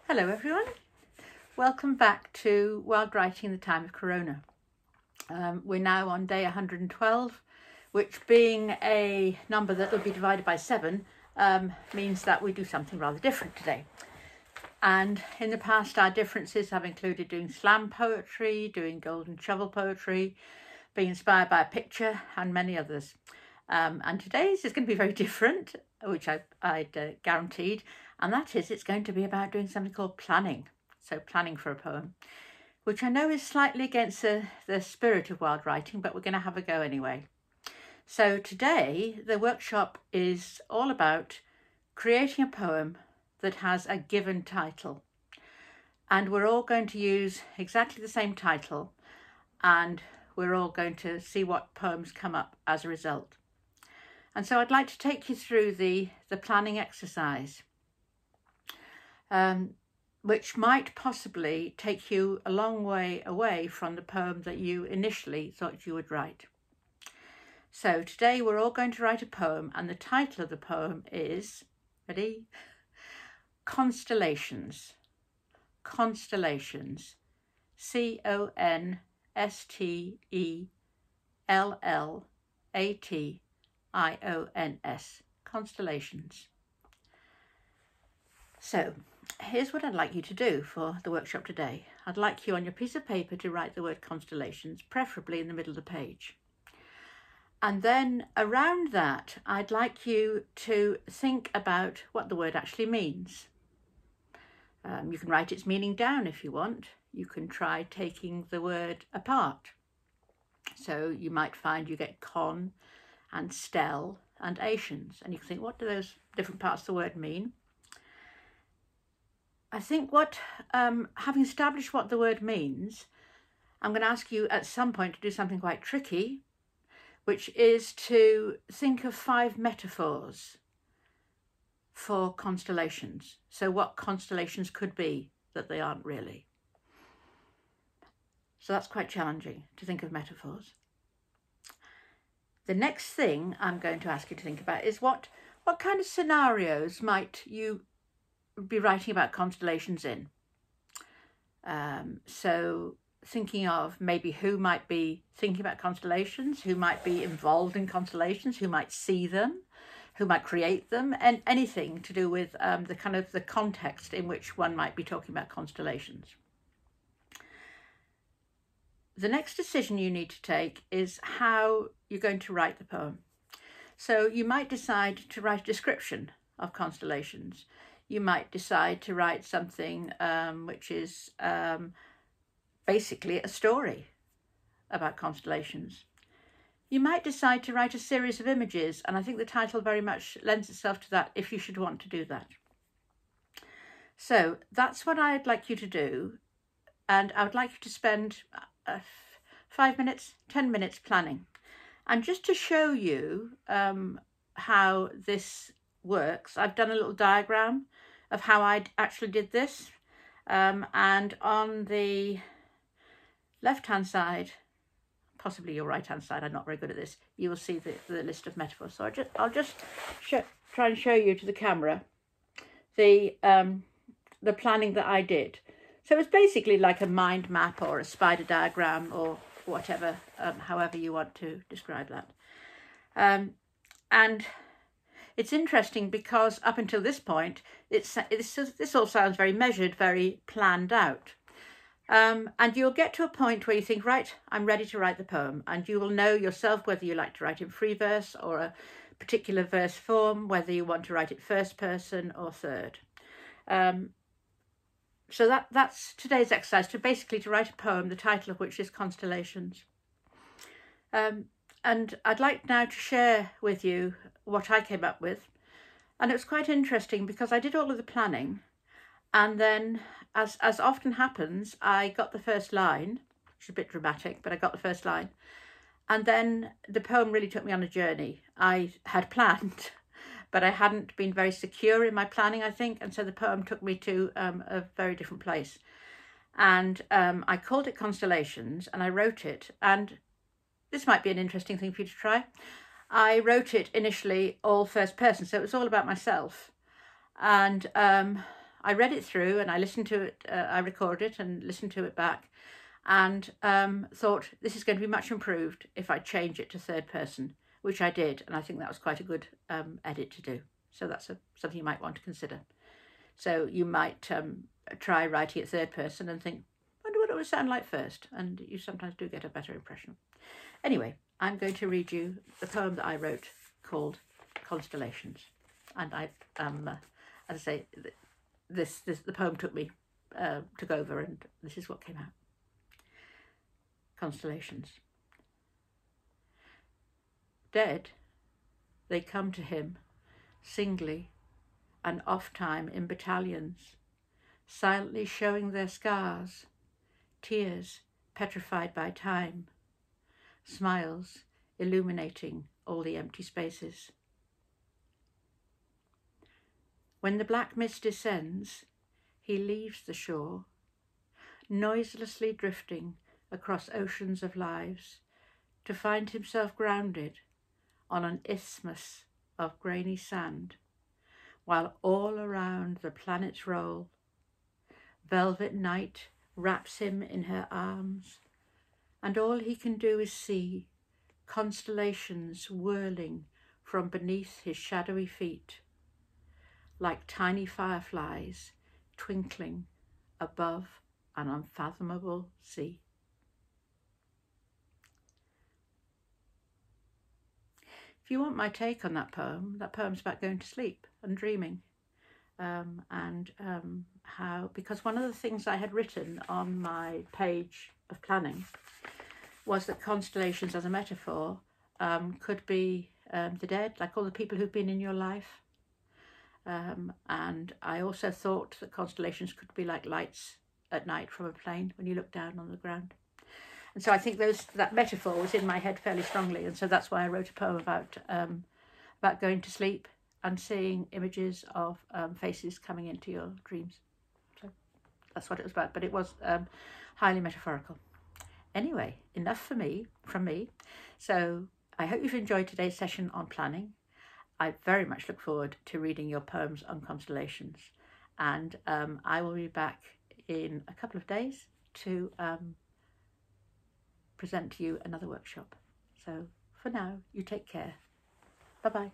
Hello everyone, welcome back to Wild Writing in the Time of Corona. We're now on day 112, which being a number that will be divided by 7 means that we do something rather different today. And in the past our differences have included doing slam poetry, doing golden shovel poetry, being inspired by a picture and many others. And today's is going to be very different, which I'd guaranteed, and that is it's going to be about doing something called planning. So planning for a poem, which I know is slightly against the spirit of wild writing, but we're going to have a go anyway. So today the workshop is all about creating a poem that has a given title, and we're all going to use exactly the same title, and we're all going to see what poems come up as a result. And so I'd like to take you through the planning exercise, which might possibly take you a long way away from the poem that you initially thought you would write. So today we're all going to write a poem, and the title of the poem is, ready? Constellations. Constellations. Constellations. Constellations. So here's what I'd like you to do for the workshop today. I'd like you on your piece of paper to write the word constellations, preferably in the middle of the page. And then around that, I'd like you to think about what the word actually means. You can write its meaning down if you want. You can try taking the word apart. So you might find you get con and stel and ations, and you can think, what do those different parts of the word mean? I think having established what the word means, I'm going to ask you at some point to do something quite tricky, which is to think of 5 metaphors for constellations. So what constellations could be that they aren't really. So that's quite challenging, to think of metaphors. The next thing I'm going to ask you to think about is what kind of scenarios might you be writing about constellations in. So thinking of maybe who might be thinking about constellations, who might be involved in constellations, who might see them, who might create them, and anything to do with the context in which one might be talking about constellations. The next decision you need to take is how you're going to write the poem. So you might decide to write a description of constellations. You might decide to write something which is basically a story about constellations. You might decide to write a series of images, and I think the title very much lends itself to that if you should want to do that. So that's what I'd like you to do, and I would like you to spend 5 minutes, 10 minutes planning. And just to show you how this works, I've done a little diagram of how I actually did this, and on the left hand side, possibly your right hand side, I'm not very good at this, you will see the list of metaphors. So I'll just try and show you to the camera the planning that I did. So it's basically like a mind map or a spider diagram or whatever, however you want to describe that. And it's interesting because up until this point, this all sounds very measured, very planned out. And you'll get to a point where you think, right, I'm ready to write the poem. And you will know yourself whether you like to write in free verse or a particular verse form, whether you want to write it first person or third. So that's today's exercise, to write a poem, the title of which is Constellations. And I'd like now to share with you what I came up with. And it was quite interesting because I did all of the planning, and then, as often happens, I got the first line, which is a bit dramatic, but I got the first line. And then the poem really took me on a journey. I had planned, but I hadn't been very secure in my planning, I think, and so the poem took me to a very different place. And I called it Constellations, and I wrote it, and this might be an interesting thing for you to try. I wrote it initially all first person, so it was all about myself. And I read it through and I listened to it, I recorded it and listened to it back, and thought this is going to be much improved if I change it to third person, which I did, and I think that was quite a good edit to do. So that's something you might want to consider. So you might try writing it third person and think, wonder what it would sound like first, and you sometimes do get a better impression. Anyway, I'm going to read you the poem that I wrote called Constellations, and as I say, the poem took over, and this is what came out. Constellations. Dead, they come to him singly and oft-time in battalions, silently showing their scars, tears petrified by time, smiles illuminating all the empty spaces. When the black mist descends, he leaves the shore, noiselessly drifting across oceans of lives, to find himself grounded on an isthmus of grainy sand, while all around the planets roll. Velvet night wraps him in her arms, and all he can do is see constellations whirling from beneath his shadowy feet, like tiny fireflies twinkling above an unfathomable sea. If you want my take on that poem's about going to sleep and dreaming, how, because one of the things I had written on my page of planning was that constellations as a metaphor could be the dead, like all the people who've been in your life. And I also thought that constellations could be like lights at night from a plane when you look down on the ground. And so I think that metaphor was in my head fairly strongly, and so that's why I wrote a poem about going to sleep and seeing images of faces coming into your dreams. So that's what it was about, but it was highly metaphorical. Anyway, enough from me. So I hope you've enjoyed today's session on planning. I very much look forward to reading your poems on constellations, and I will be back in a couple of days to present to you another workshop. So for now, you take care. Bye-bye.